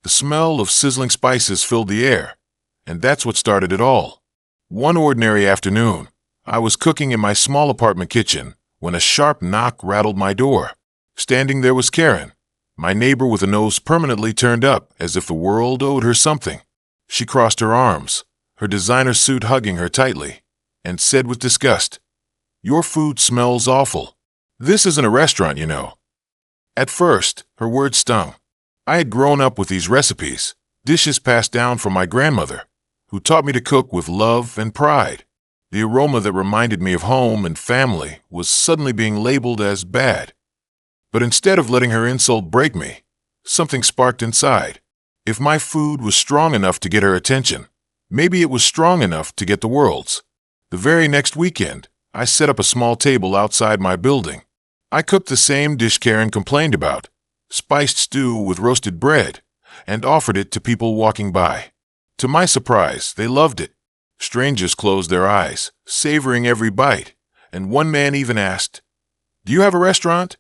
The smell of sizzling spices filled the air, and that's what started it all. One ordinary afternoon, I was cooking in my small apartment kitchen when a sharp knock rattled my door. Standing there was Karen, my neighbor with a nose permanently turned up as if the world owed her something. She crossed her arms, her designer suit hugging her tightly, and said with disgust, "Your food smells awful. This isn't a restaurant, you know." At first, her words stung. I had grown up with these recipes, dishes passed down from my grandmother, who taught me to cook with love and pride. The aroma that reminded me of home and family was suddenly being labeled as bad. But instead of letting her insult break me, something sparked inside. If my food was strong enough to get her attention, maybe it was strong enough to get the world's. The very next weekend, I set up a small table outside my building. I cooked the same dish Karen complained about, spiced stew with roasted bread, and offered it to people walking by. To my surprise, they loved it. Strangers closed their eyes, savoring every bite, and one man even asked, "Do you have a restaurant?"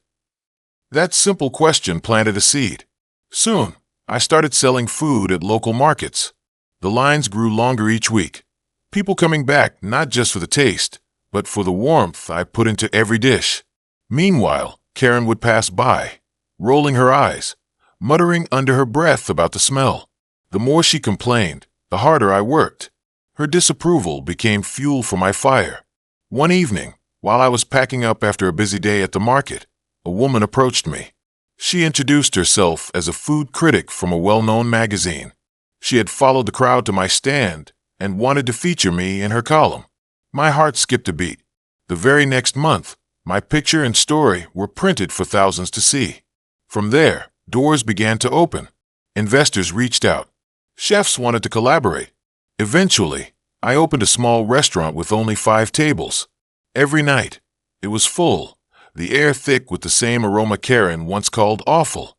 That simple question planted a seed. Soon, I started selling food at local markets. The lines grew longer each week, people coming back not just for the taste, but for the warmth I put into every dish. Meanwhile, Karen would pass by, rolling her eyes, muttering under her breath about the smell. The more she complained, the harder I worked. Her disapproval became fuel for my fire. One evening, while I was packing up after a busy day at the market, a woman approached me. She introduced herself as a food critic from a well-known magazine. She had followed the crowd to my stand and wanted to feature me in her column. My heart skipped a beat. The very next month, my picture and story were printed for thousands to see. From there, doors began to open. Investors reached out. Chefs wanted to collaborate. Eventually, I opened a small restaurant with only 5 tables. Every night, it was full, the air thick with the same aroma Karen once called awful.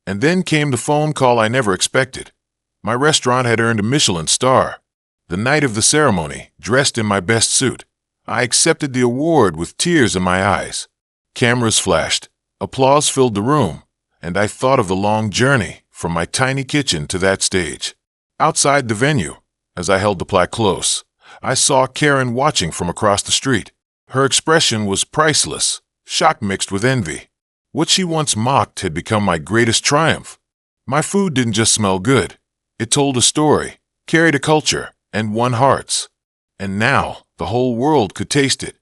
And then came the phone call I never expected. My restaurant had earned a Michelin star. The night of the ceremony, dressed in my best suit, I accepted the award with tears in my eyes. Cameras flashed, applause filled the room, and I thought of the long journey from my tiny kitchen to that stage. Outside the venue, as I held the plaque close, I saw Karen watching from across the street. Her expression was priceless, shock mixed with envy. What she once mocked had become my greatest triumph. My food didn't just smell good. It told a story, carried a culture, and won hearts. And now, the whole world could taste it.